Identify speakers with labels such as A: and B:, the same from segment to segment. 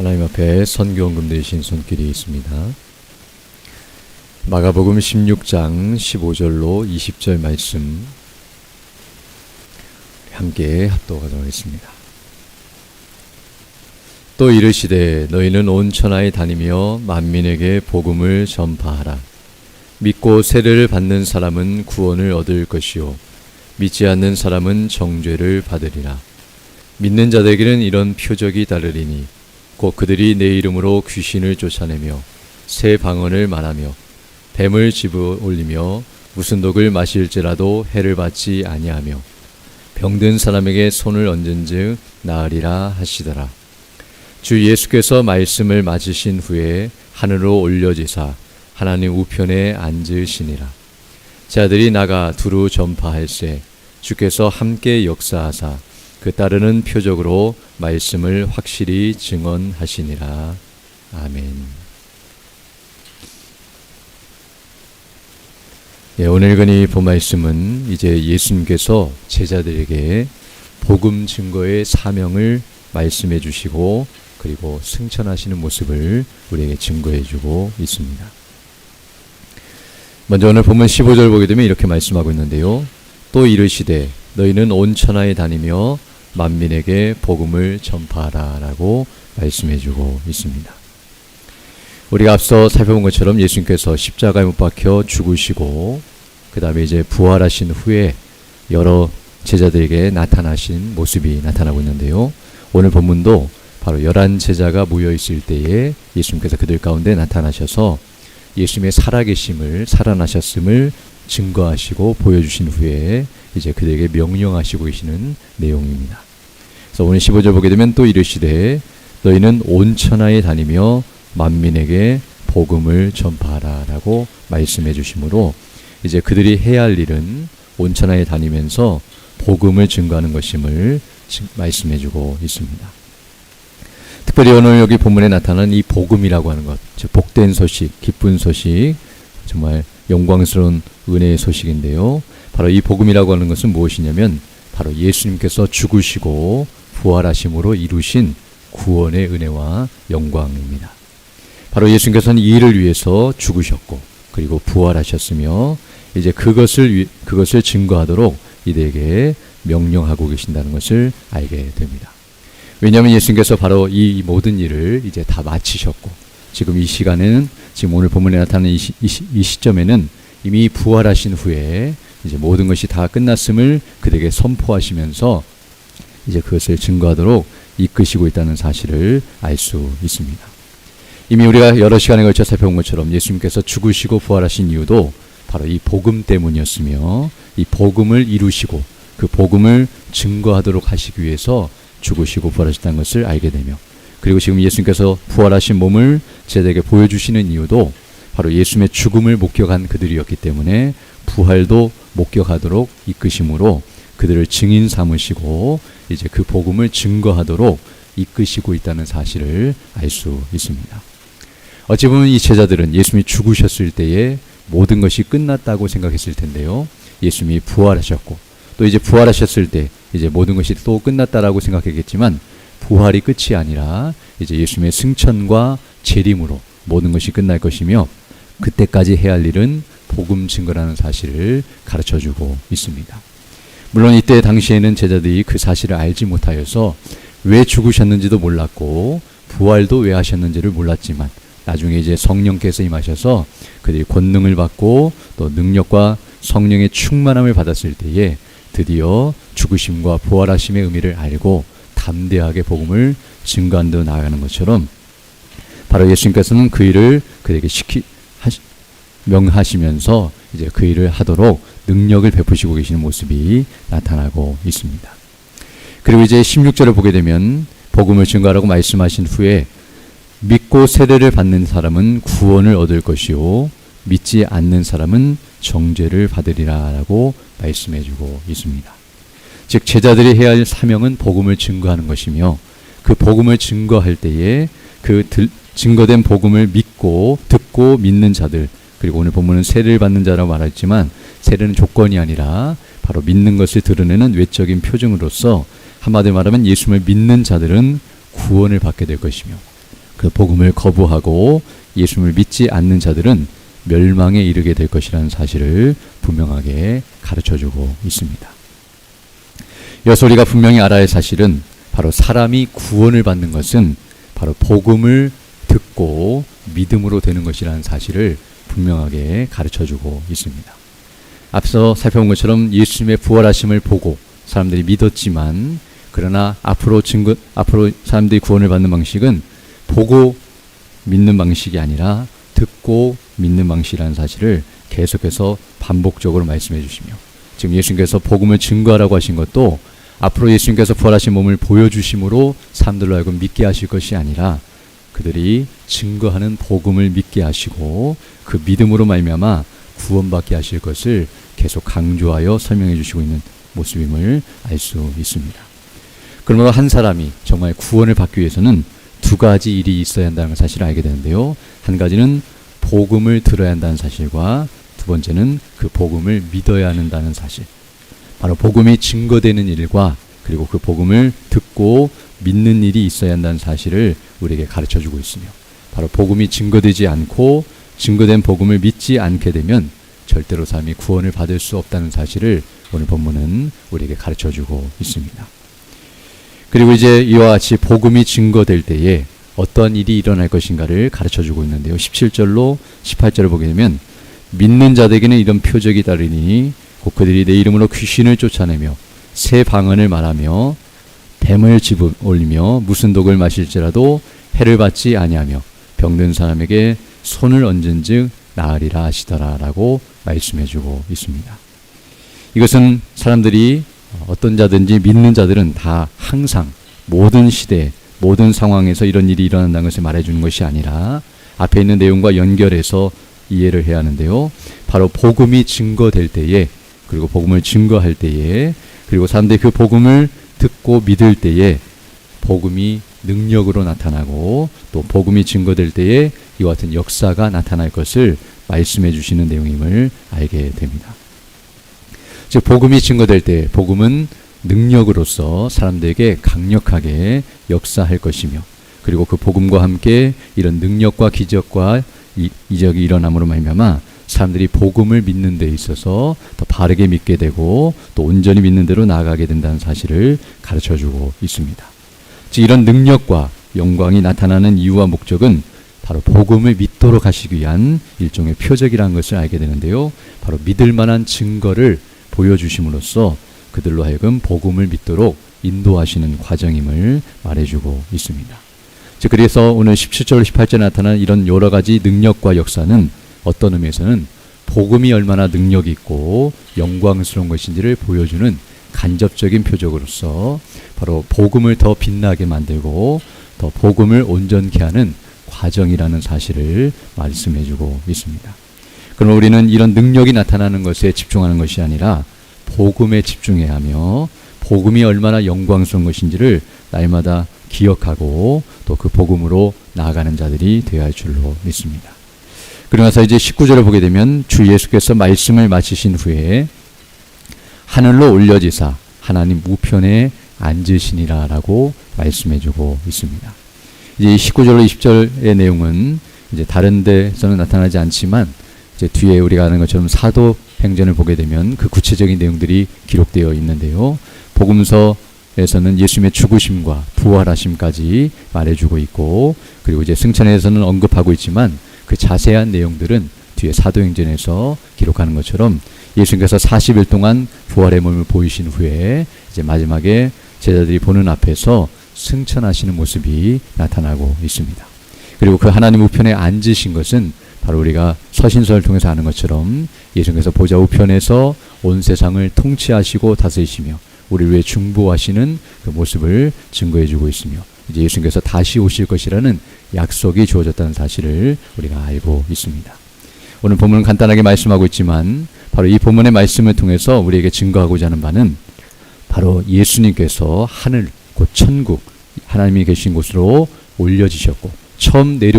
A: 하나님 앞에 선교원금 되신 손길이 있습니다. 마가복음 16장 15절로 20절 말씀 함께 합독하도록 하겠습니다. 또 이르시되 너희는 온 천하에 다니며 만민에게 복음을 전파하라. 믿고 세례를 받는 사람은 구원을 얻을 것이요 믿지 않는 사람은 정죄를 받으리라. 믿는 자들에게는 이런 표적이 따르리니 곧 그들이 내 이름으로 귀신을 쫓아내며 새 방언을 말하며 뱀을 집어 올리며 무슨 독을 마실지라도 해를 받지 아니하며 병든 사람에게 손을 얹은즉 나으리라 하시더라. 주 예수께서 말씀을 맞으신 후에 하늘로 올려지사 하나님 우편에 앉으시니라. 자들이 나가 두루 전파할세 주께서 함께 역사하사 그 따르는 표적으로 말씀을 확실히 증언하시니라. 아멘. 오늘 읽은 이 본말씀은 이제 예수님께서 제자들에게 복음 증거의 사명을 말씀해 주시고 그리고 승천하시는 모습을 우리에게 증거해 주고 있습니다. 먼저 오늘 본문 15절 보게 되면 이렇게 말씀하고 있는데요. 또 이르시되 너희는 온 천하에 다니며 만민에게 복음을 전파하라 라고 말씀해 주고 있습니다. 우리가 앞서 살펴본 것처럼 예수님께서 십자가에 못 박혀 죽으시고 그 다음에 이제 부활하신 후에 여러 제자들에게 나타나신 모습이 나타나고 있는데요. 오늘 본문도 바로 11 제자가 모여 있을 때에 예수님께서 그들 가운데 나타나셔서 예수님의 살아나셨음을 증거하시고 보여주신 후에 이제 그들에게 명령하시고 계시는 내용입니다. 그래서 오늘 15절 보게 되면 또 이르시되 너희는 온 천하에 다니며 만민에게 복음을 전파하라 라고 말씀해 주시므로 이제 그들이 해야 할 일은 온 천하에 다니면서 복음을 증거하는 것임을 말씀해 주고 있습니다. 특별히 오늘 여기 본문에 나타난 이 복음이라고 하는 것, 즉 복된 소식, 기쁜 소식, 정말 영광스러운 은혜의 소식인데요. 바로 이 복음이라고 하는 것은 무엇이냐면 바로 예수님께서 죽으시고 부활하심으로 이루신 구원의 은혜와 영광입니다. 바로 예수님께서는 이 일을 위해서 죽으셨고 그리고 부활하셨으며 이제 그것을 증거하도록 이들에게 명령하고 계신다는 것을 알게 됩니다. 왜냐하면 예수님께서 바로 이 모든 일을 이제 다 마치셨고 지금 이 시간에는 지금 오늘 본문에 나타나는 이 시점에는 이미 부활하신 후에 이제 모든 것이 다 끝났음을 그들에게 선포하시면서 이제 그것을 증거하도록 이끄시고 있다는 사실을 알 수 있습니다. 이미 우리가 여러 시간에 걸쳐 살펴본 것처럼 예수님께서 죽으시고 부활하신 이유도 바로 이 복음 때문이었으며 이 복음을 이루시고 그 복음을 증거하도록 하시기 위해서 죽으시고 부활하셨다는 것을 알게 되며 그리고 지금 예수님께서 부활하신 몸을 제자에게 보여주시는 이유도 바로 예수님의 죽음을 목격한 그들이었기 때문에 부활도 목격하도록 이끄심으로 그들을 증인 삼으시고 이제 그 복음을 증거하도록 이끄시고 있다는 사실을 알 수 있습니다. 어찌 보면 이 제자들은 예수님이 죽으셨을 때에 모든 것이 끝났다고 생각했을 텐데요. 예수님이 부활하셨고 또 이제 부활하셨을 때 이제 모든 것이 또 끝났다라고 생각했겠지만 부활이 끝이 아니라 이제 예수님의 승천과 재림으로 모든 것이 끝날 것이며 그때까지 해야 할 일은 복음 증거라는 사실을 가르쳐주고 있습니다. 물론 이때 당시에는 제자들이 그 사실을 알지 못하여서 왜 죽으셨는지도 몰랐고 부활도 왜 하셨는지를 몰랐지만 나중에 이제 성령께서 임하셔서 그들이 권능을 받고 또 능력과 성령의 충만함을 받았을 때에 드디어 죽으심과 부활하심의 의미를 알고 담대하게 복음을 증거한 데 나아가는 것처럼 바로 예수님께서는 그 일을 그에게 명하시면서 이제 그 일을 하도록 능력을 베푸시고 계시는 모습이 나타나고 있습니다. 그리고 이제 16절을 보게 되면 복음을 증거하라고 말씀하신 후에 믿고 세례를 받는 사람은 구원을 얻을 것이요 믿지 않는 사람은 정죄를 받으리라 라고 말씀해 주고 있습니다. 즉 제자들이 해야 할 사명은 복음을 증거하는 것이며 그 복음을 증거할 때에 그 증거된 복음을 믿고 듣고 믿는 자들 그리고 오늘 본문은 세례를 받는 자라고 말했지만 세례는 조건이 아니라 바로 믿는 것을 드러내는 외적인 표징으로서 한마디로 말하면 예수님을 믿는 자들은 구원을 받게 될 것이며 그 복음을 거부하고 예수님을 믿지 않는 자들은 멸망에 이르게 될 것이라는 사실을 분명하게 가르쳐주고 있습니다. 여기서 우리가 분명히 알아야 할 사실은 바로 사람이 구원을 받는 것은 바로 복음을 듣고 믿음으로 되는 것이라는 사실을 분명하게 가르쳐주고 있습니다. 앞서 살펴본 것처럼 예수님의 부활하심을 보고 사람들이 믿었지만, 그러나 앞으로 사람들이 구원을 받는 방식은 보고 믿는 방식이 아니라 듣고 믿는 방식이라는 사실을 계속해서 반복적으로 말씀해 주시며, 지금 예수님께서 복음을 증거하라고 하신 것도 앞으로 예수님께서 부활하신 몸을 보여주심으로 사람들로 하여금 믿게 하실 것이 아니라 그들이 증거하는 복음을 믿게 하시고 그 믿음으로 말미암아 구원받게 하실 것을 계속 강조하여 설명해 주시고 있는 모습임을 알 수 있습니다. 그러므로 한 사람이 정말 구원을 받기 위해서는 두 가지 일이 있어야 한다는 사실을 알게 되는데요. 한 가지는 복음을 들어야 한다는 사실과 두 번째는 그 복음을 믿어야 한다는 사실. 바로 복음이 증거되는 일과 그리고 그 복음을 듣고 믿는 일이 있어야 한다는 사실을 우리에게 가르쳐주고 있으며, 바로 복음이 증거되지 않고 증거된 복음을 믿지 않게 되면 절대로 사람이 구원을 받을 수 없다는 사실을 오늘 본문은 우리에게 가르쳐주고 있습니다. 그리고 이제 이와 같이 복음이 증거될 때에 어떠한 일이 일어날 것인가를 가르쳐주고 있는데요. 17절로 18절을 보게 되면 믿는 자들에게는 이런 표적이 따르니 곧 그들이 내 이름으로 귀신을 쫓아내며 새 방언을 말하며 뱀을 집어올리며 무슨 독을 마실지라도 해를 받지 아니하며 병든 사람에게 손을 얹은즉 나으리라 하시더라 라고 말씀해주고 있습니다. 이것은 사람들이 어떤 자든지 믿는 자들은 다 항상 모든 시대 모든 상황에서 이런 일이 일어난다는 것을 말해주는 것이 아니라 앞에 있는 내용과 연결해서 이해를 해야 하는데요. 바로 복음이 증거될 때에, 그리고 복음을 증거할 때에, 그리고 사람들이 그 복음을 듣고 믿을 때에 복음이 능력으로 나타나고 또 복음이 증거될 때에 이와 같은 역사가 나타날 것을 말씀해 주시는 내용임을 알게 됩니다. 즉 복음이 증거될 때 복음은 능력으로서 사람들에게 강력하게 역사할 것이며, 그리고 그 복음과 함께 이런 능력과 기적과 이적이 일어남으로 말미암아 사람들이 복음을 믿는 데 있어서 더 바르게 믿게 되고 또 온전히 믿는 대로 나아가게 된다는 사실을 가르쳐주고 있습니다. 즉 이런 능력과 영광이 나타나는 이유와 목적은 바로 복음을 믿도록 하시기 위한 일종의 표적이라는 것을 알게 되는데요. 바로 믿을 만한 증거를 보여주심으로써 그들로 하여금 복음을 믿도록 인도하시는 과정임을 말해주고 있습니다. 즉 그래서 오늘 17절 18절에 나타난 이런 여러 가지 능력과 역사는 어떤 의미에서는 복음이 얼마나 능력이 있고 영광스러운 것인지를 보여주는 간접적인 표적으로서 바로 복음을 더 빛나게 만들고 더 복음을 온전케 하는 과정이라는 사실을 말씀해주고 있습니다. 그러면 우리는 이런 능력이 나타나는 것에 집중하는 것이 아니라 복음에 집중해야 하며 복음이 얼마나 영광스러운 것인지를 날마다 기억하고 또 그 복음으로 나아가는 자들이 되어야 할 줄로 믿습니다. 그러고 나서 이제 19절을 보게 되면 주 예수께서 말씀을 마치신 후에 하늘로 올려지사 하나님 우편에 앉으시니라 라고 말씀해주고 있습니다. 이제 19절로 20절의 내용은 이제 다른 데서는 나타나지 않지만 이제 뒤에 우리가 아는 것처럼 사도행전을 보게 되면 그 구체적인 내용들이 기록되어 있는데요. 복음서에서는 예수님의 죽으심과 부활하심까지 말해주고 있고, 그리고 이제 승천에서는 언급하고 있지만 그 자세한 내용들은 뒤에 사도행전에서 기록하는 것처럼 예수님께서 40일 동안 부활의 몸을 보이신 후에 이제 마지막에 제자들이 보는 앞에서 승천하시는 모습이 나타나고 있습니다. 그리고 그 하나님 우편에 앉으신 것은 바로 우리가 서신서를 통해서 아는 것처럼 예수님께서 보좌 우편에서 온 세상을 통치하시고 다스리시며 우리를 위해 중보하시는 그 모습을 증거해주고 있으며 이제 예수님께서 다시 오실 것이라는 약속이 주어졌다는 사실을 우리가 알고 있습니다. 오늘 본문은 간단하게 말씀하고 있지만 바로 이 본문의 말씀을 통해서 우리에게 증거하고자 하는 바는 바로 예수님께서 하늘 곧 천국 하나님이 계신 곳으로 올려지셨고 처음에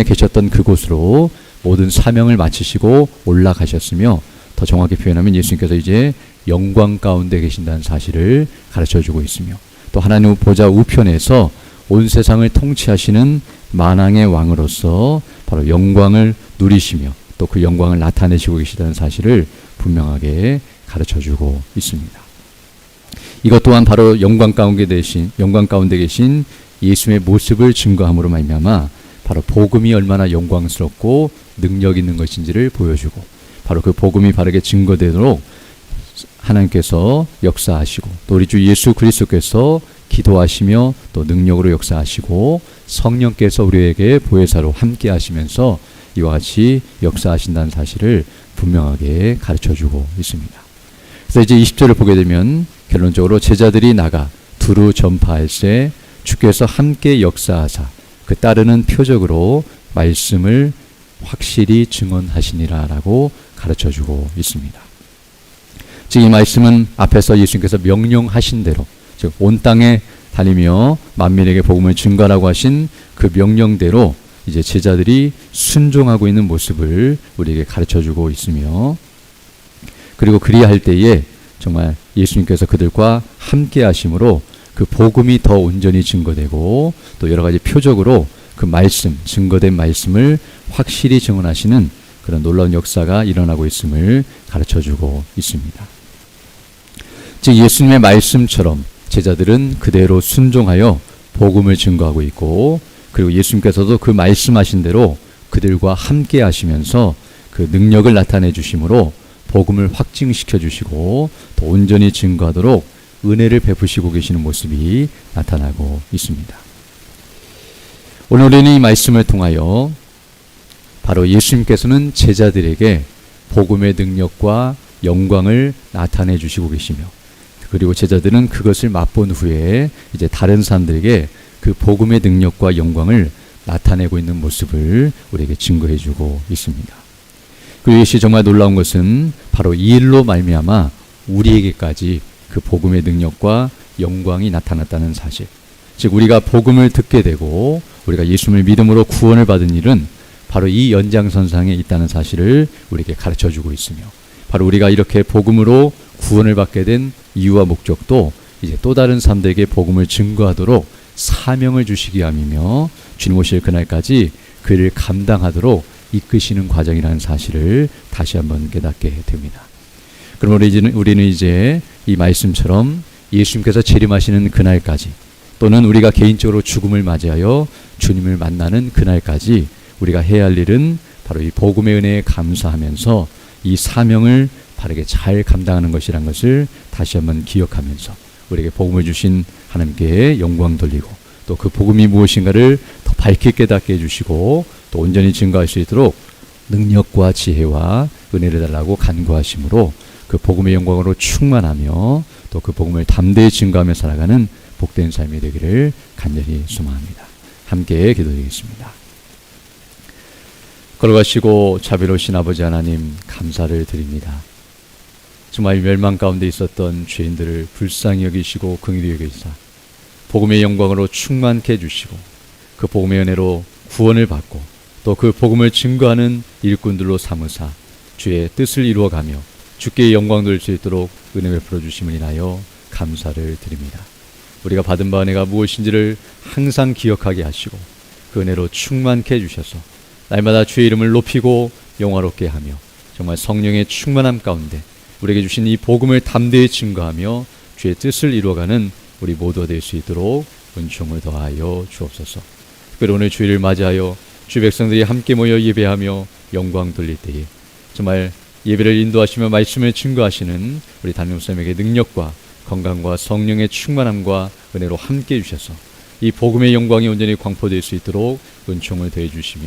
A: 계셨던 그곳으로 모든 사명을 마치시고 올라가셨으며, 더 정확히 표현하면 예수님께서 이제 영광 가운데 계신다는 사실을 가르쳐주고 있으며, 또 하나님 보좌 우편에서 온 세상을 통치하시는 만왕의 왕으로서 바로 영광을 누리시며 또 그 영광을 나타내시고 계시다는 사실을 분명하게 가르쳐주고 있습니다. 이것 또한 바로 영광 가운데 계신 예수의 모습을 증거함으로 말미암아 바로 복음이 얼마나 영광스럽고 능력 있는 것인지를 보여주고 바로 그 복음이 바르게 증거되도록 하나님께서 역사하시고 또 우리 주 예수 그리스도께서 기도하시며 또 능력으로 역사하시고 성령께서 우리에게 보혜사로 함께 하시면서 이와 같이 역사하신다는 사실을 분명하게 가르쳐주고 있습니다. 그래서 이제 20절을 보게 되면 결론적으로 제자들이 나가 두루 전파할세 주께서 함께 역사하사 그 따르는 표적으로 말씀을 확실히 증언하시니라 라고 가르쳐주고 있습니다. 즉 이 말씀은 앞에서 예수님께서 명령하신 대로 즉 온 땅에 다니며 만민에게 복음을 증거하라고 하신 그 명령대로 이제 제자들이 순종하고 있는 모습을 우리에게 가르쳐주고 있으며 그리고 그리할 때에 정말 예수님께서 그들과 함께 하심으로 그 복음이 더 온전히 증거되고 또 여러 가지 표적으로 그 말씀, 증거된 말씀을 확실히 증언하시는 그런 놀라운 역사가 일어나고 있음을 가르쳐주고 있습니다. 즉 예수님의 말씀처럼 제자들은 그대로 순종하여 복음을 증거하고 있고 그리고 예수님께서도 그 말씀하신 대로 그들과 함께 하시면서 그 능력을 나타내 주심으로 복음을 확증시켜 주시고 또 온전히 증거하도록 은혜를 베푸시고 계시는 모습이 나타나고 있습니다. 오늘 우리는 이 말씀을 통하여 바로 예수님께서는 제자들에게 복음의 능력과 영광을 나타내 주시고 계시며 그리고 제자들은 그것을 맛본 후에 이제 다른 사람들에게 그 복음의 능력과 영광을 나타내고 있는 모습을 우리에게 증거해 주고 있습니다. 그리고 이것이 정말 놀라운 것은 바로 이 일로 말미암아 우리에게까지 그 복음의 능력과 영광이 나타났다는 사실. 즉 우리가 복음을 듣게 되고 우리가 예수님을 믿음으로 구원을 받은 일은 바로 이 연장선상에 있다는 사실을 우리에게 가르쳐주고 있으며 바로 우리가 이렇게 복음으로 구원을 받게 된 이유와 목적도 이제 또 다른 사람들에게 복음을 증거하도록 사명을 주시기 위함이며 주님 오실 그날까지 그를 감당하도록 이끄시는 과정이라는 사실을 다시 한번 깨닫게 됩니다. 그럼 우리는 이제 이 말씀처럼 예수님께서 재림하시는 그날까지 또는 우리가 개인적으로 죽음을 맞이하여 주님을 만나는 그날까지 우리가 해야 할 일은 바로 이 복음의 은혜에 감사하면서 이 사명을 바르게 잘 감당하는 것이란 것을 다시 한번 기억하면서 우리에게 복음을 주신 하나님께 영광 돌리고 또 그 복음이 무엇인가를 더 밝게 깨닫게 해주시고 또 온전히 증거할 수 있도록 능력과 지혜와 은혜를 달라고 간구하심으로 그 복음의 영광으로 충만하며 또 그 복음을 담대히 증거하며 살아가는 복된 삶이 되기를 간절히 소망합니다. 함께 기도드리겠습니다. 걸어가시고 자비로우신 아버지 하나님 감사를 드립니다. 정말 멸망 가운데 있었던 죄인들을 불쌍히 여기시고 긍휼히 여기사 복음의 영광으로 충만케 해주시고 그 복음의 은혜로 구원을 받고 또 그 복음을 증거하는 일꾼들로 삼으사 주의 뜻을 이루어가며 주께 영광 돌릴 수 있도록 은혜 베풀어 주심을 인하여 감사를 드립니다. 우리가 받은 바 은혜가 무엇인지를 항상 기억하게 하시고 그 은혜로 충만케 해주셔서 날마다 주의 이름을 높이고 영화롭게 하며 정말 성령의 충만함 가운데 우리에게 주신 이 복음을 담대히 증거하며 주의 뜻을 이루어가는 우리 모두가 될 수 있도록 은총을 더하여 주옵소서. 특별히 오늘 주일을 맞이하여 주 백성들이 함께 모여 예배하며 영광 돌릴 때에 정말 예배를 인도하시며 말씀을 증거하시는 우리 담임목사님에게 능력과 건강과 성령의 충만함과 은혜로 함께 해주셔서 이 복음의 영광이 온전히 광포될 수 있도록 은총을 더해 주시며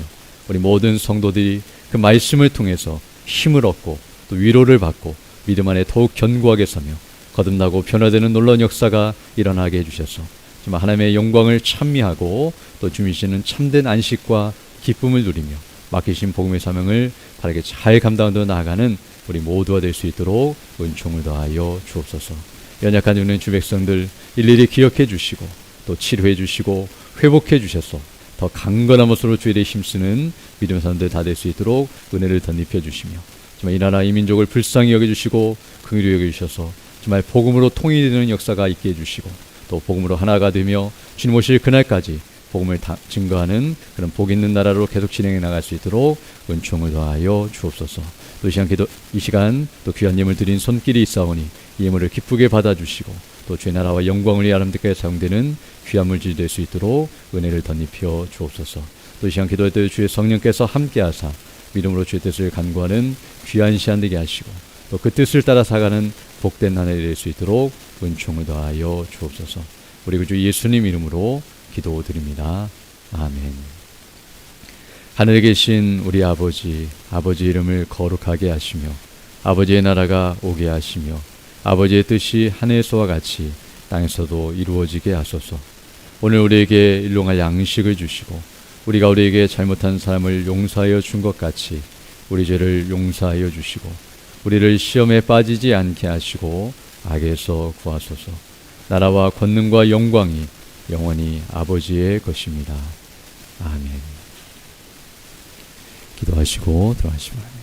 A: 우리 모든 성도들이 그 말씀을 통해서 힘을 얻고 또 위로를 받고 믿음 안에 더욱 견고하게 서며 거듭나고 변화되는 놀라운 역사가 일어나게 해주셔서 정말 하나님의 영광을 찬미하고 또 주미시는 참된 안식과 기쁨을 누리며 맡기신 복음의 사명을 바르게 잘 감당하며 나아가는 우리 모두가 될 수 있도록 은총을 더하여 주옵소서. 연약한 우리 주 백성들 일일이 기억해 주시고 또 치료해 주시고 회복해 주셔서 더 강건한 모습으로 주의 일에 힘쓰는 믿음의 사람들 다 될 수 있도록 은혜를 덧입혀 주시며 정말 이 나라 이 민족을 불쌍히 여겨주시고 긍휼히 여겨주셔서 정말 복음으로 통일되는 역사가 있게 해주시고 또 복음으로 하나가 되며 주님 오실 그날까지 복음을 증거하는 그런 복 있는 나라로 계속 진행해 나갈 수 있도록 은총을 더하여 주옵소서. 또 이 시간 또 귀한 예물 드린 손길이 있사오니 이 예물을 기쁘게 받아주시고 또 주의 나라와 영광을 위해 아름답게 사용되는 귀한 물질이 될 수 있도록 은혜를 덧입혀 주옵소서. 또 이 시간 기도할 때 주의 성령께서 함께하사 믿음으로 주의 뜻을 간구하는 귀한 시간 되게 하시고 또 그 뜻을 따라 살아가는 복된 한 해 될 수 있도록 은총을 더하여 주옵소서. 우리 구주 예수님 이름으로 기도드립니다. 아멘. 하늘에 계신 우리 아버지 이름을 거룩하게 하시며 아버지의 나라가 오게 하시며 아버지의 뜻이 하늘에서와 같이 땅에서도 이루어지게 하소서. 오늘 우리에게 일용할 양식을 주시고 우리가 우리에게 잘못한 사람을 용서하여 준 것 같이 우리 죄를 용서하여 주시고 우리를 시험에 빠지지 않게 하시고 악에서 구하소서. 나라와 권능과 영광이 영원히 아버지의 것입니다. 아멘. 기도하시고 들어가시기 바랍니다.